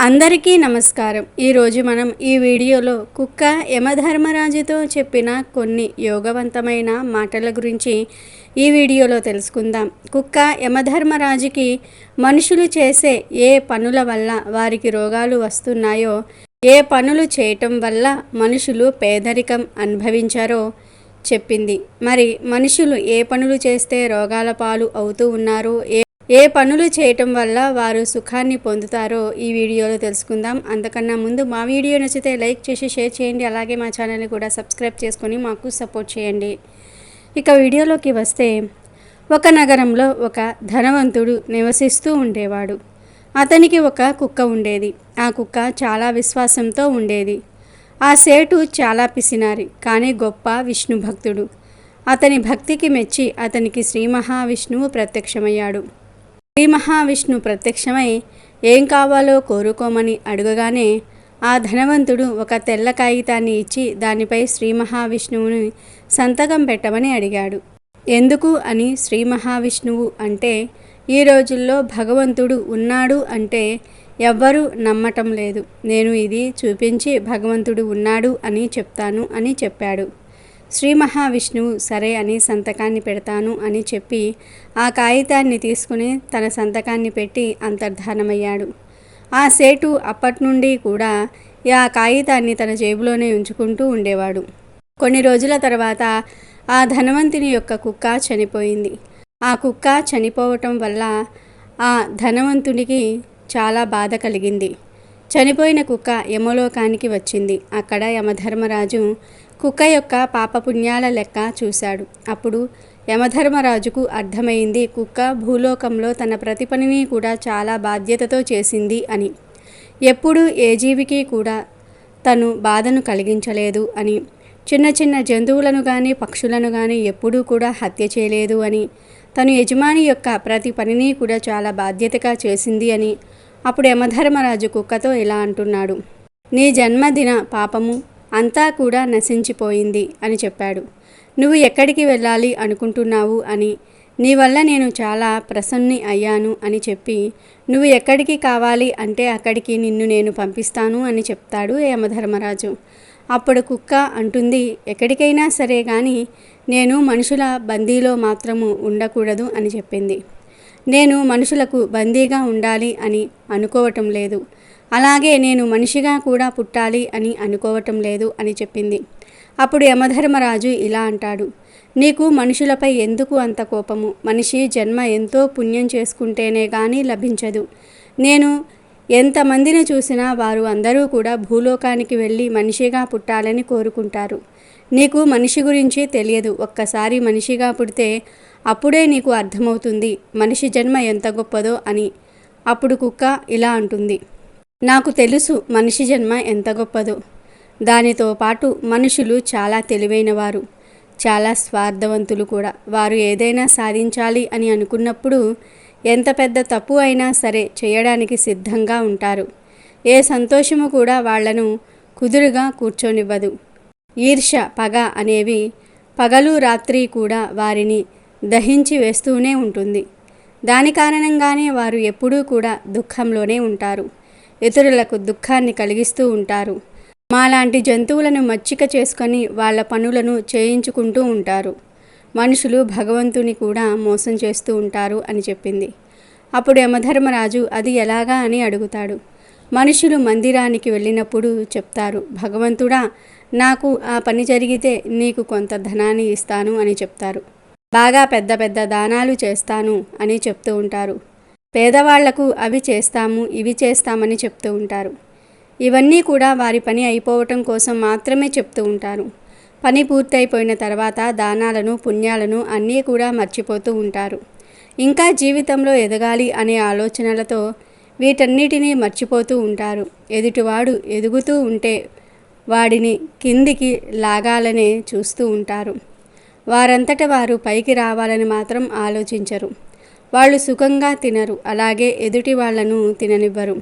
అందరికీ నమస్కారం. ఈరోజు మనం ఈ వీడియోలో కుక్క యమధర్మరాజుతో చెప్పిన కొన్ని యోగవంతమైన మాటల గురించి ఈ వీడియోలో తెలుసుకుందాం. కుక్క యమధర్మరాజుకి మనుషులు చేసే ఏ పనుల వల్ల వారికి రోగాలు వస్తున్నాయో, ఏ పనులు చేయటం వల్ల మనుషులు పేదరికం అనుభవించారో చెప్పింది. మరి మనుషులు ఏ పనులు చేస్తే రోగాల పాలు అవుతూ ఉన్నారో, ఏ పనులు చేయటం వల్ల వారు సుఖాన్ని పొందుతారో ఈ వీడియోలో తెలుసుకుందాం. అంతకన్నా ముందు మా వీడియో నచ్చితే లైక్ చేసి షేర్ చేయండి. అలాగే మా ఛానల్ని కూడా సబ్స్క్రైబ్ చేసుకొని మాకు సపోర్ట్ చేయండి. ఇక వీడియోలోకి వస్తే, ఒక నగరంలో ఒక ధనవంతుడు నివసిస్తూ ఉండేవాడు. అతనికి ఒక కుక్క ఉండేది. ఆ కుక్క చాలా విశ్వాసంతో ఉండేది. ఆ సేటు చాలా పిసినారి, కానీ గొప్ప విష్ణు భక్తుడు. అతని భక్తికి మెచ్చి అతనికి శ్రీ మహావిష్ణువు ప్రత్యక్షమయ్యాడు. శ్రీ మహావిష్ణు ప్రత్యక్షమై ఏం కావాలో కోరుకోమని అడగగానే ఆ ధనవంతుడు ఒక తెల్ల కాగితాన్ని ఇచ్చి దానిపై శ్రీ మహావిష్ణువుని సంతకం పెట్టమని అడిగాడు. ఎందుకు అని శ్రీ మహావిష్ణువు అంటే, ఈ రోజుల్లో భగవంతుడు ఉన్నాడు అంటే ఎవ్వరూ నమ్మటం లేదు. నేను ఇది చూపించి భగవంతుడు ఉన్నాడు అని చెప్తాను అని చెప్పాడు. శ్రీ మహావిష్ణువు సరే అని సంతకాన్ని పెడతాను అని చెప్పి ఆ కాగితాన్ని తీసుకుని తన సంతకాన్ని పెట్టి అంతర్ధానమయ్యాడు. ఆ సేటు అప్పటి నుండి కూడా ఆ కాగితాన్ని తన జేబులోనే ఉంచుకుంటూ ఉండేవాడు. కొన్ని రోజుల తర్వాత ఆ ధనవంతుని యొక్క కుక్క చనిపోయింది. ఆ కుక్క చనిపోవటం వల్ల ఆ ధనవంతునికి చాలా బాధ కలిగింది. చనిపోయిన కుక్క యమలోకానికి వచ్చింది. అక్కడ యమధర్మరాజు కుక్క యొక్క పాపపుణ్యాల లెక్క చూశాడు. అప్పుడు యమధర్మరాజుకు అర్థమైంది, కుక్క భూలోకంలో తన ప్రతి పనిని కూడా చాలా బాధ్యతతో చేసింది అని. ఎప్పుడూ ఏ జీవికి కూడా తను బాధను కలిగించలేదు అని, చిన్న చిన్న జంతువులను కానీ పక్షులను కానీ ఎప్పుడూ కూడా హత్య చేయలేదు అని, తను యజమాని యొక్క ప్రతి పనిని కూడా చాలా బాధ్యతగా చేసింది అని. అప్పుడు యమధర్మరాజు కుక్కతో ఇలా అంటున్నాడు, నీ జన్మదిన పాపము అంతా కూడా నశించిపోయింది అని చెప్పాడు. నువ్వు ఎక్కడికి వెళ్ళాలి అనుకుంటున్నావు అని, నీ వల్ల నేను చాలా ప్రసన్ని అయ్యాను అని చెప్పి, నువ్వు ఎక్కడికి కావాలి అంటే అక్కడికి నిన్ను నేను పంపిస్తాను అని చెప్తాడు యమధర్మరాజు. అప్పుడు కుక్క అంటుంది, ఎక్కడికైనా సరే కానీ నేను మనుషుల బందీలో మాత్రము ఉండకూడదు అని చెప్పింది. నేను మనుషులకు బందీగా ఉండాలి అని అనుకోవటం లేదు, అలాగే నేను మనిషిగా కూడా పుట్టాలి అని అనుకోవటం లేదు అని చెప్పింది. అప్పుడు యమధర్మరాజు ఇలా అంటాడు, నీకు మనుషులపై ఎందుకు అంత కోపము? మనిషి జన్మ ఎంతో పుణ్యం చేసుకుంటేనే కానీ లభించదు. నేను ఎంతమందిని చూసినా వారు అందరూ కూడా భూలోకానికి వెళ్ళి మనిషిగా పుట్టాలని కోరుకుంటారు. నీకు మనిషి గురించి తెలియదు. ఒక్కసారి మనిషిగా పుడితే అప్పుడే నీకు అర్థమవుతుంది మనిషి జన్మ ఎంత గొప్పదో అని. అప్పుడు కుక్క ఇలా అంటుంది, నాకు తెలుసు మనిషి జన్మ ఎంత గొప్పదో. దానితో పాటు మనుషులు చాలా తెలివైనవారు, చాలా స్వార్థవంతులు కూడా. వారు ఏదైనా సాధించాలి అని అనుకున్నప్పుడు ఎంత పెద్ద తప్పు అయినా సరే చేయడానికి సిద్ధంగా ఉంటారు. ఏ సంతోషము కూడా వాళ్లను కుదురుగా కూర్చోనివ్వదు. ఈర్ష్య, పగ అనేవి పగలు రాత్రి కూడా వారిని దహించి వేస్తూనే ఉంటుంది. దాని కారణంగానే వారు ఎప్పుడూ కూడా దుఃఖంలోనే ఉంటారు. ఇతరులకు దుఃఖాన్ని కలిగిస్తూ ఉంటారు. మాలాంటి జంతువులను మచ్చిక చేసుకొని వాళ్ళ పనులను చేయించుకుంటూ ఉంటారు. మనుషులు భగవంతుని కూడా మోసం చేస్తూ ఉంటారు అని చెప్పింది. అప్పుడు యమధర్మరాజు అది ఎలాగా అని అడుగుతాడు. మనుషులు మందిరానికి వెళ్ళినప్పుడు చెప్తారు, భగవంతుడా నాకు ఆ పని జరిగితే నీకు కొంత ధనాన్ని ఇస్తాను అని చెప్తారు. బాగా పెద్ద పెద్ద దానాలు చేస్తాను అని చెప్తూ ఉంటారు. పేదవాళ్లకు అవి చేస్తాము ఇవి చేస్తామని చెప్తూ ఉంటారు. ఇవన్నీ కూడా వారి పని అయిపోవటం కోసం మాత్రమే చెప్తూ ఉంటారు. పని పూర్తయిపోయిన తర్వాత దానాలను పుణ్యాలను అన్నీ కూడా మర్చిపోతూ ఉంటారు. ఇంకా జీవితంలో ఎదగాలి అనే ఆలోచనలతో వీటన్నిటినీ మర్చిపోతూ ఉంటారు. ఎదుటివాడు ఎదుగుతూ ఉంటే వాడిని కిందికి లాగాలనే చూస్తూ ఉంటారు. వారంతట వారు పైకి రావాలని మాత్రం ఆలోచించరు. వాళ్ళు సుఖంగా తినరు, అలాగే ఎదుటి వాళ్లను తిననివ్వరు.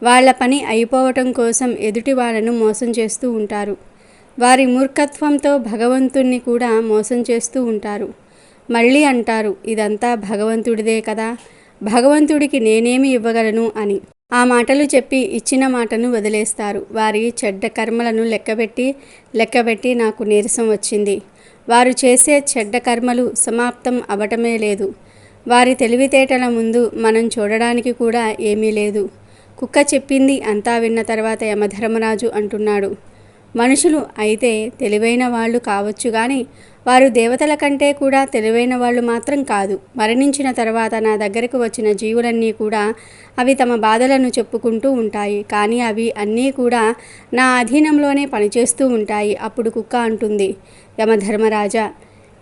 వాళ్ళ పని అయిపోవటం కోసం ఎదుటి వాళ్ళను మోసం చేస్తూ ఉంటారు. వారి మూర్ఖత్వంతో భగవంతుణ్ణి కూడా మోసం చేస్తూ ఉంటారు. మళ్ళీ అంటారు, ఇదంతా భగవంతుడిదే కదా, భగవంతుడికి నేనేమి ఇవ్వగలను అని. ఆ మాటలు చెప్పి ఇచ్చిన మాటను వదిలేస్తారు. వారి చెడ్డ కర్మలను లెక్కబెట్టి నాకు నీరసం వచ్చింది. వారు చేసే చెడ్డ కర్మలు సమాప్తం అవటమే లేదు. వారి తెలివితేటల ముందు మనం చూడడానికి కూడా ఏమీ లేదు. కుక్క చెప్పింది అంతా విన్న తర్వాత యమధర్మరాజు అంటున్నాడు, మనుషులు అయితే తెలివైన వాళ్ళు కావచ్చు కానీ వారు దేవతల కంటే కూడా తెలివైన వాళ్ళు మాత్రం కాదు. మరణించిన తర్వాత నా దగ్గరకు వచ్చిన జీవులన్నీ కూడా అవి తమ బాధలను చెప్పుకుంటూ ఉంటాయి. కానీ అవి అన్నీ కూడా నా అధీనంలోనే పనిచేస్తూ ఉంటాయి. అప్పుడు కుక్క అంటుంది, యమధర్మరాజా,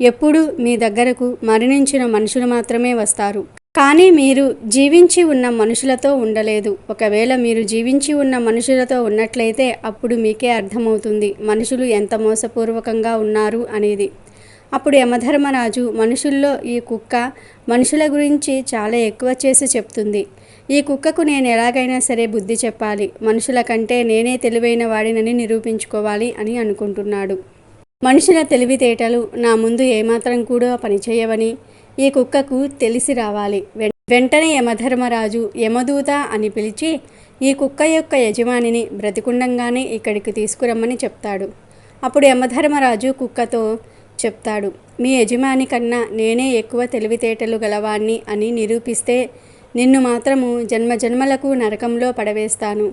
ఎప్పుడు మీ దగ్గరకు మరణించిన మనుషులు మాత్రమే వస్తారు. కానీ మీరు జీవించి ఉన్న మనుషులతో ఉండలేదు. ఒకవేళ మీరు జీవించి ఉన్న మనుషులతో ఉన్నట్లయితే అప్పుడు మీకే అర్థమవుతుంది మనుషులు ఎంత మోసపూర్వకంగా ఉన్నారు అనేది. అప్పుడు యమధర్మరాజు, మనుషుల్లో ఈ కుక్క మనుషుల గురించి చాలా ఎక్కువ చేసి చెప్తుంది. ఈ కుక్కకు నేను ఎలాగైనా సరే బుద్ధి చెప్పాలి, మనుషుల కంటే నేనే తెలివైన వాడినని నిరూపించుకోవాలి అని అనుకుంటున్నాడు. మనుషుల తెలివితేటలు నా ముందు ఏమాత్రం కూడా పనిచేయవని ఈ కుక్కకు తెలిసి రావాలి. వెంటనే యమధర్మరాజు యమదూత అని పిలిచి ఈ కుక్క యొక్క యజమానిని బ్రతికుండంగానే ఇక్కడికి తీసుకురమ్మని చెప్తాడు. అప్పుడు యమధర్మరాజు కుక్కతో చెప్తాడు, మీ యజమాని కన్నా నేనే ఎక్కువ తెలివితేటలు గలవాణ్ణి అని నిరూపిస్తే నిన్ను మాత్రము జన్మజన్మలకు నరకంలో పడవేస్తాను.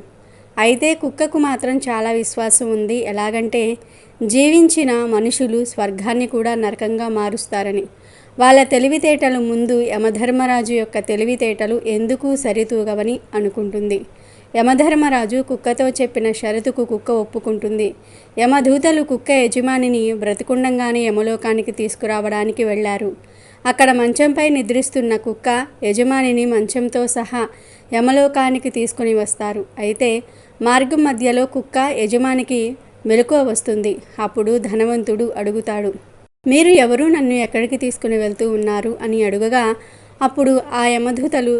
అయితే కుక్కకు మాత్రం చాలా విశ్వాసం ఉంది. ఎలాగంటే జీవించిన మనుషులు స్వర్గాన్ని కూడా నరకంగా మారుస్తారని. వాళ్ళ తెలివితేటలు ముందు యమధర్మరాజు యొక్క తెలివితేటలు ఎందుకు సరితూగవని అనుకుంటుంది. యమధర్మరాజు కుక్కతో చెప్పిన షరతుకు కుక్క ఒప్పుకుంటుంది. యమదూతలు కుక్క యజమానిని బ్రతికుండంగానే యమలోకానికి తీసుకురావడానికి వెళ్ళారు. అక్కడ మంచంపై నిద్రిస్తున్న కుక్క యజమానిని మంచంతో సహా యమలోకానికి తీసుకుని వస్తారు. అయితే మార్గం మధ్యలో కుక్క యజమానికి మెలకువ వస్తుంది. అప్పుడు ధనవంతుడు అడుగుతాడు, మీరు ఎవరు, నన్ను ఎక్కడికి తీసుకుని వెళ్తూ ఉన్నారు అని అడుగగా అప్పుడు ఆ యమదూతలు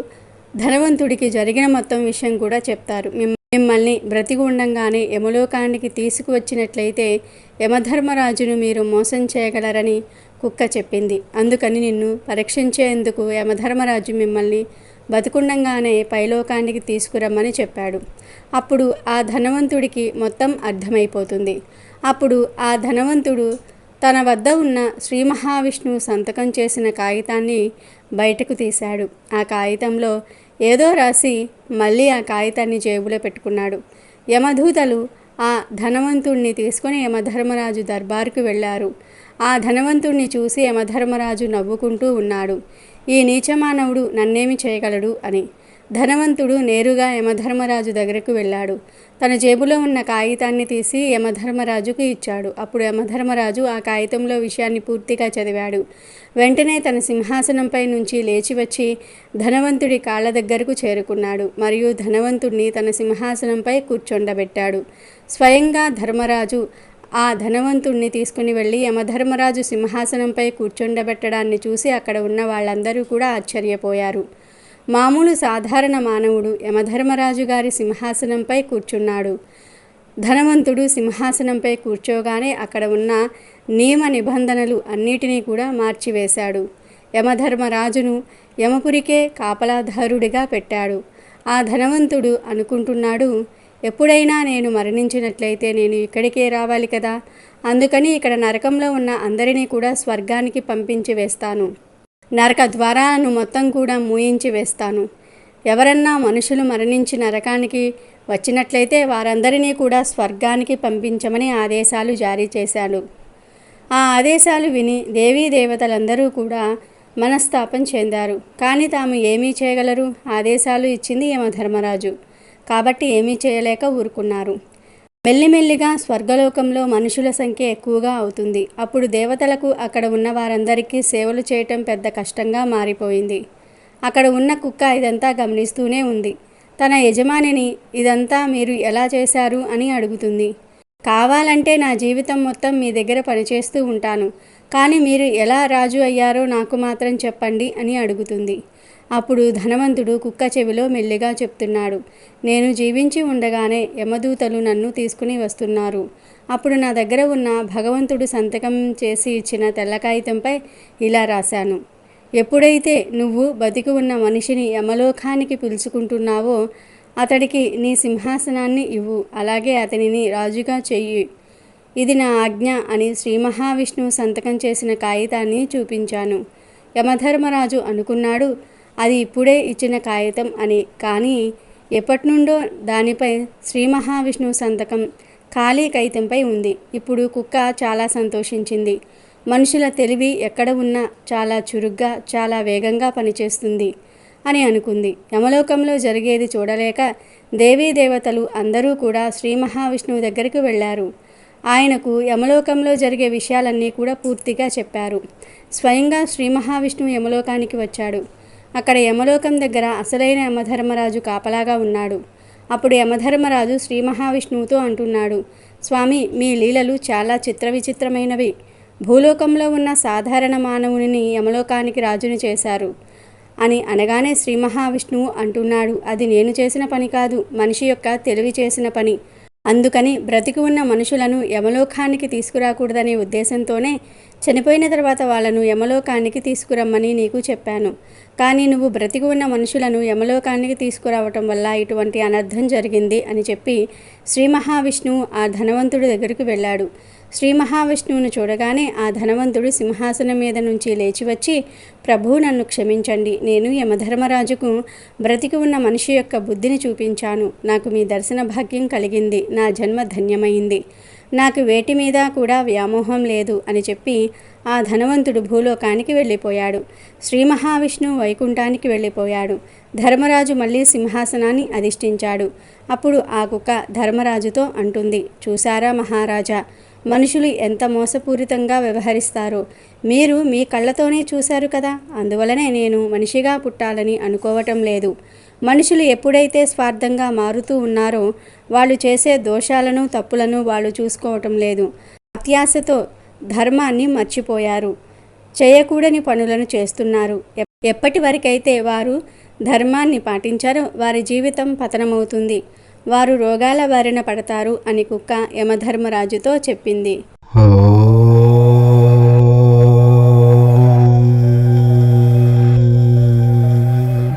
ధనవంతుడికి జరిగిన మొత్తం విషయం కూడా చెప్తారు. మిమ్మల్ని బ్రతికి ఉండంగానే యమలోకానికి తీసుకువచ్చినట్లయితే యమధర్మరాజును మీరు మోసం చేయగలరని కుక్క చెప్పింది. అందుకని నిన్ను పరీక్షించేందుకు యమధర్మరాజు మిమ్మల్ని బతుకుండంగానే పైలోకానికి తీసుకురమ్మని చెప్పాడు. అప్పుడు ఆ ధనవంతుడికి మొత్తం అర్థమైపోతుంది. అప్పుడు ఆ ధనవంతుడు తన వద్ద ఉన్న శ్రీ మహావిష్ణువు సంతకం చేసిన కాగితాన్ని బయటకు తీశాడు. ఆ కాగితంలో ఏదో రాసి మళ్ళీ ఆ కాగితాన్ని జేబులో పెట్టుకున్నాడు. యమదూతలు ఆ ధనవంతుణ్ణి తీసుకుని యమధర్మరాజు దర్బారుకు వెళ్ళారు. ఆ ధనవంతుణ్ణి చూసి యమధర్మరాజు నవ్వుకుంటూ ఉన్నాడు. ఈ నీచమానవుడు నన్నేమి చేయగలడు అని. ధనవంతుడు నేరుగా యమధర్మరాజు దగ్గరకు వెళ్ళాడు. తన జేబులో ఉన్న కాగితాన్ని తీసి యమధర్మరాజుకు ఇచ్చాడు. అప్పుడు యమధర్మరాజు ఆ కాగితంలో విషయాన్ని పూర్తిగా చదివాడు. వెంటనే తన సింహాసనంపై నుంచి లేచి వచ్చి ధనవంతుడి కాళ్ళ దగ్గరకు చేరుకున్నాడు మరియు ధనవంతుడిని తన సింహాసనంపై కూర్చొండబెట్టాడు. స్వయంగా ధర్మరాజు ఆ ధనవంతుణ్ణి తీసుకుని వెళ్ళి యమధర్మరాజు సింహాసనంపై కూర్చొండబెట్టడాన్ని చూసి అక్కడ ఉన్న వాళ్ళందరూ కూడా ఆశ్చర్యపోయారు. మామూలు సాధారణ మానవుడు యమధర్మరాజు గారి సింహాసనంపై కూర్చున్నాడు. ధనవంతుడు సింహాసనంపై కూర్చోగానే అక్కడ ఉన్న నియమ నిబంధనలు అన్నిటినీ కూడా మార్చివేశాడు. యమధర్మరాజును యమపురికే కాపలాదారుడిగా పెట్టాడు. ఆ ధనవంతుడు అనుకుంటున్నాడు, ఎప్పుడైనా నేను మరణించినట్లయితే నేను ఇక్కడికే రావాలి కదా, అందుకని ఇక్కడ నరకంలో ఉన్న అందరినీ కూడా స్వర్గానికి పంపించి వేస్తాను. నరక ద్వారాలను మొత్తం కూడా మూయించి వేస్తాను. ఎవరన్నా మనుషులు మరణించి నరకానికి వచ్చినట్లయితే వారందరినీ కూడా స్వర్గానికి పంపించమని ఆదేశాలు జారీ చేశాడు. ఆ ఆదేశాలు విని దేవీ దేవతలందరూ కూడా మనస్తాపం చెందారు. కానీ తాము ఏమీ చేయగలరు? ఆదేశాలు ఇచ్చింది యమధర్మరాజు కాబట్టి ఏమీ చేయలేక ఊరుకున్నారు. మెల్లిమెల్లిగా స్వర్గలోకంలో మనుషుల సంఖ్య ఎక్కువగా అవుతుంది. అప్పుడు దేవతలకు అక్కడ ఉన్న వారందరికీ సేవలు చేయటం పెద్ద కష్టంగా మారిపోయింది. అక్కడ ఉన్న కుక్క ఇదంతా గమనిస్తూనే ఉంది. తన యజమానిని ఇదంతా మీరు ఎలా చేశారు అని అడుగుతుంది. కావాలంటే నా జీవితం మొత్తం మీ దగ్గర పనిచేస్తూ ఉంటాను, కానీ మీరు ఎలా రాజు అయ్యారో నాకు మాత్రం చెప్పండి అని అడుగుతుంది. అప్పుడు ధనవంతుడు కుక్క చెవిలో మెల్లిగా చెప్తున్నాడు, నేను జీవించి ఉండగానే యమదూతలు నన్ను తీసుకుని వస్తున్నారు. అప్పుడు నా దగ్గర ఉన్న భగవంతుడు సంతకం చేసి ఇచ్చిన తెల్ల కాగితంపై ఇలా రాశాను: ఎప్పుడైతే నువ్వు బతికి ఉన్న మనిషిని యమలోకానికి పిలుచుకుంటున్నావో అతడికి నీ సింహాసనాన్ని ఇవ్వు, అలాగే అతనిని రాజుగా చెయ్యి. ఇది నా ఆజ్ఞ అని శ్రీ మహావిష్ణువు సంతకం చేసిన కాగితాన్ని చూపించాను. యమధర్మరాజు అనుకున్నాడు అది ఇప్పుడే ఇచ్చిన కాగితం అని. కానీ ఎప్పటి నుండో దానిపై శ్రీ మహావిష్ణువు సంతకం ఖాళీ కాగితంపై ఉంది. ఇప్పుడు కుక్క చాలా సంతోషించింది. మనుషుల తెలివి ఎక్కడ ఉన్నా చాలా చురుగ్గా, చాలా వేగంగా పనిచేస్తుంది అని అనుకుంది. యమలోకంలో జరిగేది చూడలేక దేవీ దేవతలు అందరూ కూడా శ్రీ మహావిష్ణువు దగ్గరికి వెళ్ళారు. ఆయనకు యమలోకంలో జరిగే విషయాలన్నీ కూడా పూర్తిగా చెప్పారు. స్వయంగా శ్రీ మహావిష్ణువు యమలోకానికి వచ్చాడు. అక్కడ యమలోకం దగ్గర అసలైన యమధర్మరాజు కాపలాగా ఉన్నాడు. అప్పుడు యమధర్మరాజు శ్రీ మహావిష్ణువుతో అంటున్నాడు: స్వామి, మీ లీలలు చాలా విచిత్రమైనవి. భూలోకంలో ఉన్న సాధారణ మానవుని యమలోకానికి రాజుని చేశారు అని అనగానే శ్రీ మహావిష్ణువు అంటున్నాడు: అది నేను చేసిన పని కాదు, మనిషి యొక్క తెలివి చేసిన పని. అందుకని బ్రతికి ఉన్న మనుషులను యమలోకానికి తీసుకురాకూడదనే ఉద్దేశంతోనే చనిపోయిన తర్వాత వాళ్ళను యమలోకానికి తీసుకురమ్మని నీకు చెప్పాను. కానీ నువ్వు బ్రతికి ఉన్న మనుషులను యమలోకానికి తీసుకురావటం వల్ల ఇటువంటి అనర్థం జరిగింది అని చెప్పి శ్రీ మహావిష్ణువు ఆ ధనవంతుడి దగ్గరికి వెళ్ళాడు. శ్రీ మహావిష్ణువును చూడగానే ఆ ధనవంతుడు సింహాసనం మీద నుంచి లేచి వచ్చి, ప్రభు, నన్ను క్షమించండి. నేను యమధర్మరాజుకు బ్రతికి ఉన్న మనిషి యొక్క బుద్ధిని చూపించాను. నాకు మీ దర్శన భాగ్యం కలిగింది. నా జన్మ ధన్యమైంది. నాకు వేటి మీద కూడా వ్యామోహం లేదు అని చెప్పి ఆ ధనవంతుడు భూలోకానికి వెళ్ళిపోయాడు. శ్రీ మహావిష్ణువు వైకుంఠానికి వెళ్ళిపోయాడు. ధర్మరాజు మళ్ళీ సింహాసనాన్ని అధిష్ఠించాడు. అప్పుడు ఆ కుక్క ధర్మరాజుతో అంటుంది: చూసారా మహారాజా, మనుషులు ఎంత మోసపూరితంగా వ్యవహరిస్తారో మీరు మీ కళ్ళతోనే చూశారు కదా. అందువలనే నేను మనిషిగా పుట్టాలని అనుకోవటం లేదు. మనుషులు ఎప్పుడైతే స్వార్థంగా మారుతూ ఉన్నారో వాళ్ళు చేసే దోషాలను, తప్పులను వాళ్ళు చూసుకోవటం లేదు. అత్యాశతో ధర్మాన్ని మర్చిపోయారు. చేయకూడని పనులను చేస్తున్నారు. ఎప్పటి వరకైతే వారు ధర్మాన్ని పాటించారో వారి జీవితం పతనమవుతుంది. వారు రోగాల బారిన పడతారు అని కుక్క యమధర్మరాజుతో చెప్పింది.